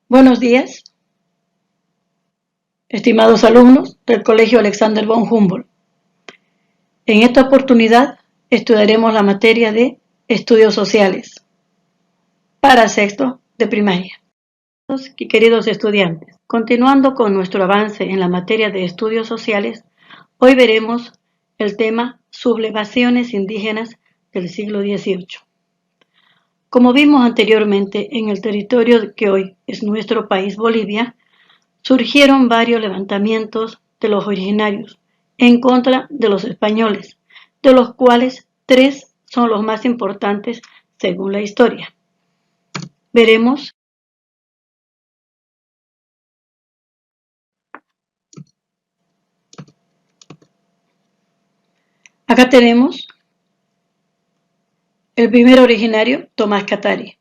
Buenos días, estimados alumnos del Colegio Alexander von Humboldt. En esta oportunidad estudiaremos la materia de estudios sociales para sexto de primaria. Queridos estudiantes, continuando con nuestro avance en la materia de estudios sociales, hoy veremos el tema sublevaciones indígenas del siglo XVIII. Como vimos anteriormente, en el territorio que hoy es nuestro país, Bolivia, surgieron varios levantamientos de los originarios en contra de los españoles, de los cuales 3 son los más importantes según la historia. Veremos. Acá tenemos el primer originario, Tomás Catari.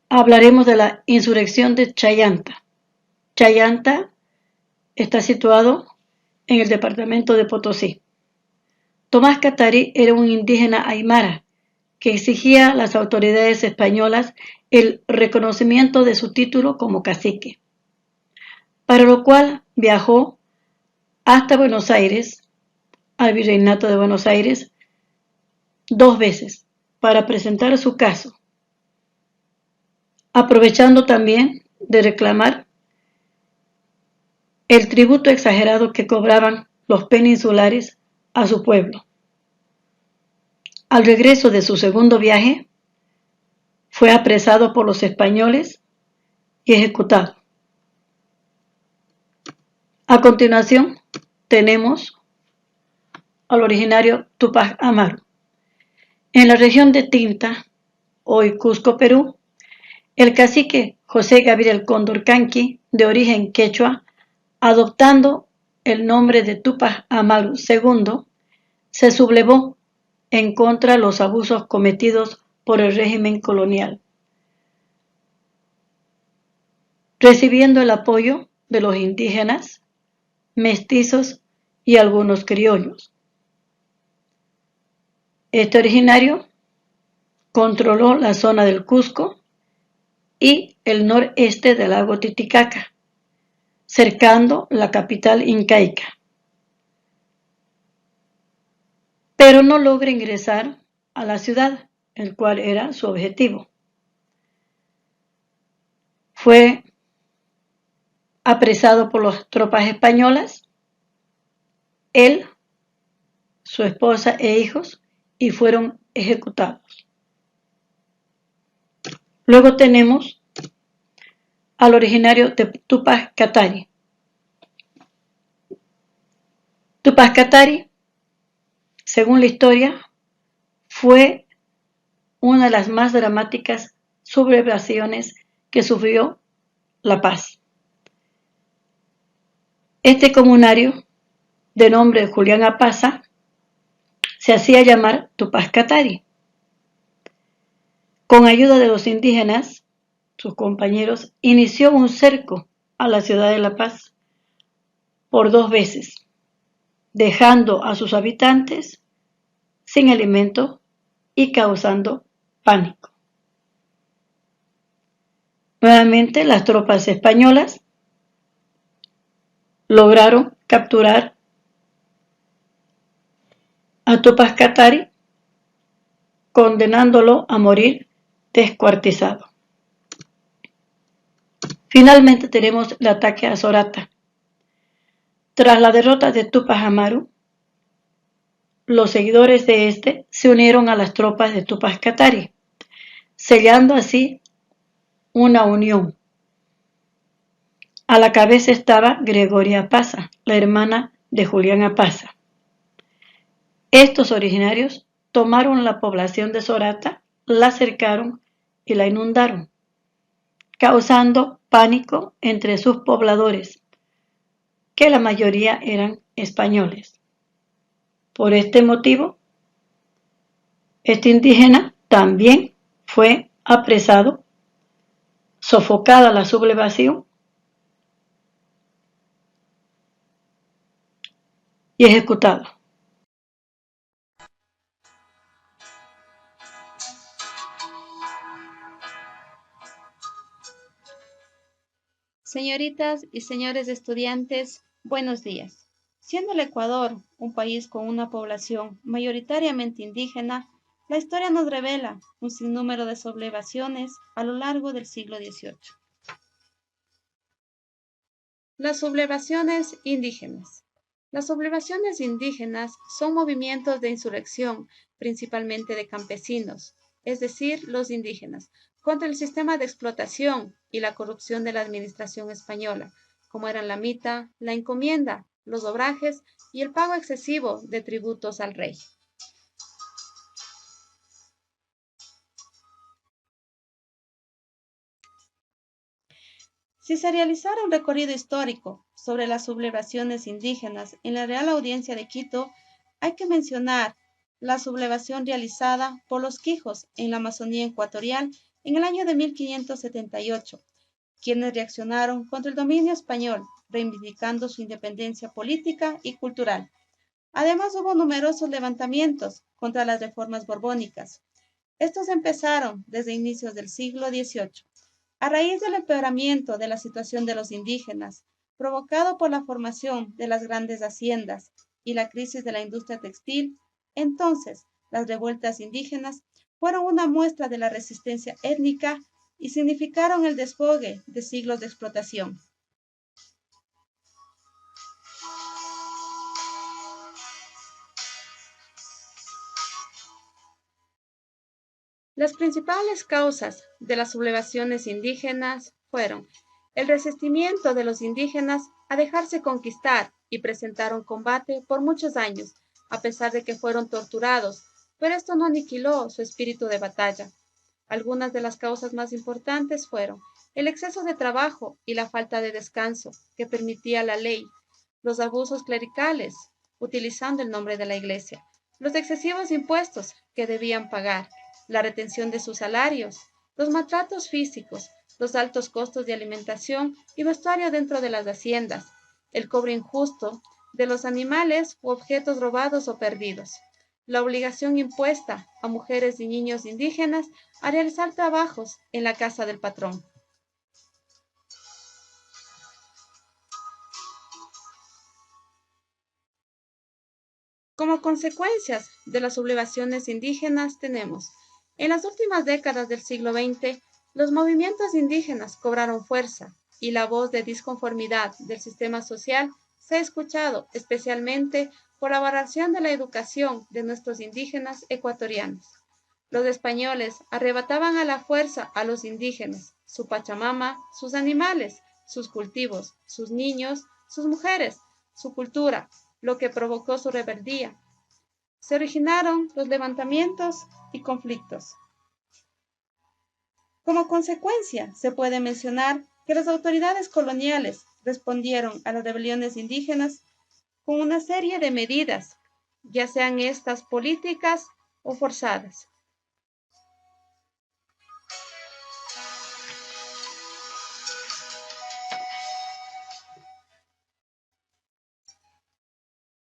Hablaremos de la insurrección de Chayanta. Chayanta está situado en el departamento de Potosí. Tomás Catari era un indígena aymara que exigía a las autoridades españolas el reconocimiento de su título como cacique, para lo cual viajó hasta Buenos Aires, al Virreinato de Buenos Aires, 2 veces para presentar su caso, aprovechando también de reclamar el tributo exagerado que cobraban los peninsulares a su pueblo. Al regreso de su segundo viaje, fue apresado por los españoles y ejecutado. A continuación, tenemos al originario Túpac Amaru. En la región de Tinta, hoy Cusco, Perú, el cacique José Gabriel Condorcanqui, de origen quechua, adoptando el nombre de Túpac Amaru II, se sublevó en contra de los abusos cometidos por el régimen colonial, recibiendo el apoyo de los indígenas, mestizos y algunos criollos. Este originario controló la zona del Cusco y el noreste del lago Titicaca, cercando la capital incaica, pero no logra ingresar a la ciudad, el cual era su objetivo. Fue apresado por las tropas españolas, él, su esposa e hijos, y fueron ejecutados. Luego tenemos al originario de Túpac Katari. Túpac Katari, según la historia, fue una de las más dramáticas sublevaciones que sufrió La Paz. Este comunario, de nombre Julián Apaza, se hacía llamar Túpac Katari. Con ayuda de los indígenas, sus compañeros, inició un cerco a la ciudad de La Paz por 2 veces, dejando a sus habitantes sin alimento y causando pánico. Nuevamente, las tropas españolas lograron capturar a Túpac Katari, condenándolo a morir descuartizado. Finalmente tenemos el ataque a Sorata. Tras la derrota de Túpac Amaru, los seguidores de este se unieron a las tropas de Túpac Katari, sellando así una unión. A la cabeza estaba Gregoria Apaza, la hermana de Julián Apaza. Estos originarios tomaron la población de Sorata, la cercaron y la inundaron, causando pánico entre sus pobladores, que la mayoría eran españoles. Por este motivo, este indígena también fue apresado, sofocada la sublevación y ejecutado. Señoritas y señores estudiantes, buenos días. Siendo el Ecuador un país con una población mayoritariamente indígena, la historia nos revela un sinnúmero de sublevaciones a lo largo del siglo XVIII. Las sublevaciones indígenas. Las sublevaciones indígenas son movimientos de insurrección, principalmente de campesinos, es decir, los indígenas, contra el sistema de explotación y la corrupción de la administración española, como eran la mita, la encomienda, los obrajes y el pago excesivo de tributos al rey. Si se realizara un recorrido histórico sobre las sublevaciones indígenas en la Real Audiencia de Quito, hay que mencionar la sublevación realizada por los Quijos en la Amazonía ecuatorial en el año de 1578, quienes reaccionaron contra el dominio español, reivindicando su independencia política y cultural. Además, hubo numerosos levantamientos contra las reformas borbónicas. Estos empezaron desde inicios del siglo XVIII. A raíz del empeoramiento de la situación de los indígenas, provocado por la formación de las grandes haciendas y la crisis de la industria textil, entonces las revueltas indígenas fueron una muestra de la resistencia étnica y significaron el desfogue de siglos de explotación. Las principales causas de las sublevaciones indígenas fueron el resistimiento de los indígenas a dejarse conquistar y presentaron combate por muchos años, a pesar de que fueron torturados, pero esto no aniquiló su espíritu de batalla. Algunas de las causas más importantes fueron el exceso de trabajo y la falta de descanso que permitía la ley, los abusos clericales, utilizando el nombre de la iglesia, los excesivos impuestos que debían pagar, la retención de sus salarios, los maltratos físicos, los altos costos de alimentación y vestuario dentro de las haciendas, el cobro injusto de los animales u objetos robados o perdidos, la obligación impuesta a mujeres y niños indígenas a realizar trabajos en la casa del patrón. Como consecuencias de las sublevaciones indígenas tenemos, en las últimas décadas del siglo XX, los movimientos indígenas cobraron fuerza y la voz de disconformidad del sistema social se ha escuchado especialmente por la variación de la educación de nuestros indígenas ecuatorianos. Los españoles arrebataban a la fuerza a los indígenas, su Pachamama, sus animales, sus cultivos, sus niños, sus mujeres, su cultura, lo que provocó su rebeldía. Se originaron los levantamientos y conflictos. Como consecuencia, se puede mencionar que las autoridades coloniales respondieron a las rebeliones indígenas con una serie de medidas, ya sean estas políticas o forzadas.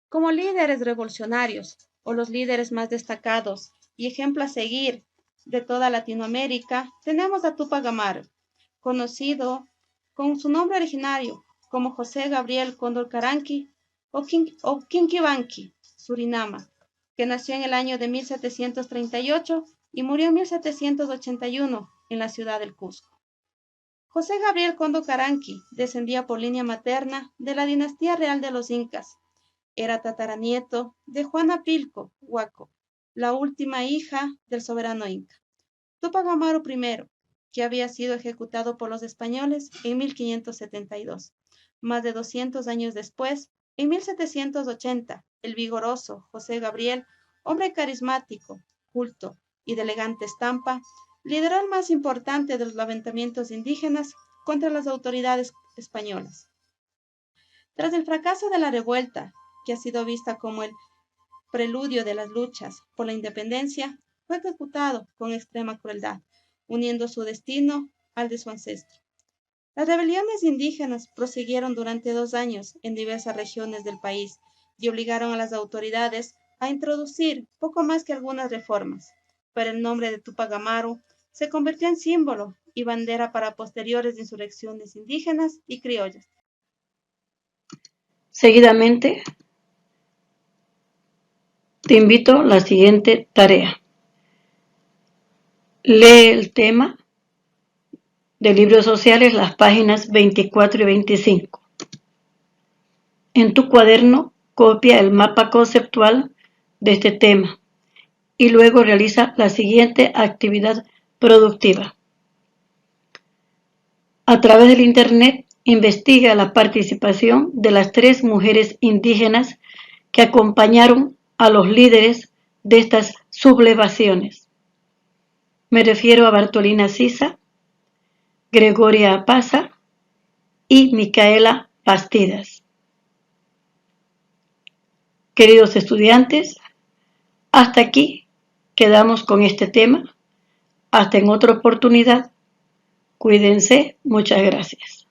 Como líderes revolucionarios o los líderes más destacados y ejemplo a seguir de toda Latinoamérica, tenemos a Túpac Amaru, conocido con su nombre originario como José Gabriel Cóndor Caranqui o Quinquibanqui, Surinama, que nació en el año de 1738 y murió en 1781 en la ciudad del Cusco. José Gabriel Cóndor Caranqui descendía por línea materna de la dinastía real de los Incas. Era tataranieto de Juana Pilco Huaco, la última hija del soberano inca. Túpac Amaru I, que había sido ejecutado por los españoles en 1572. Más de 200 años después, en 1780, el vigoroso José Gabriel, hombre carismático, culto y de elegante estampa, lideró el más importante de los levantamientos indígenas contra las autoridades españolas. Tras el fracaso de la revuelta, que ha sido vista como el preludio de las luchas por la independencia, fue ejecutado con extrema crueldad, uniendo su destino al de su ancestro. Las rebeliones indígenas prosiguieron durante 2 años en diversas regiones del país y obligaron a las autoridades a introducir poco más que algunas reformas, pero el nombre de Túpac Amaru se convirtió en símbolo y bandera para posteriores insurrecciones indígenas y criollas. Seguidamente, te invito a la siguiente tarea. Lee el tema de Libros Sociales, las páginas 24 y 25. En tu cuaderno, copia el mapa conceptual de este tema y luego realiza la siguiente actividad productiva. A través del Internet, investiga la participación de las 3 mujeres indígenas que acompañaron a los líderes de estas sublevaciones. Me refiero a Bartolina Sisa, Gregoria Apaza y Micaela Bastidas. Queridos estudiantes, hasta aquí quedamos con este tema. Hasta en otra oportunidad. Cuídense. Muchas gracias.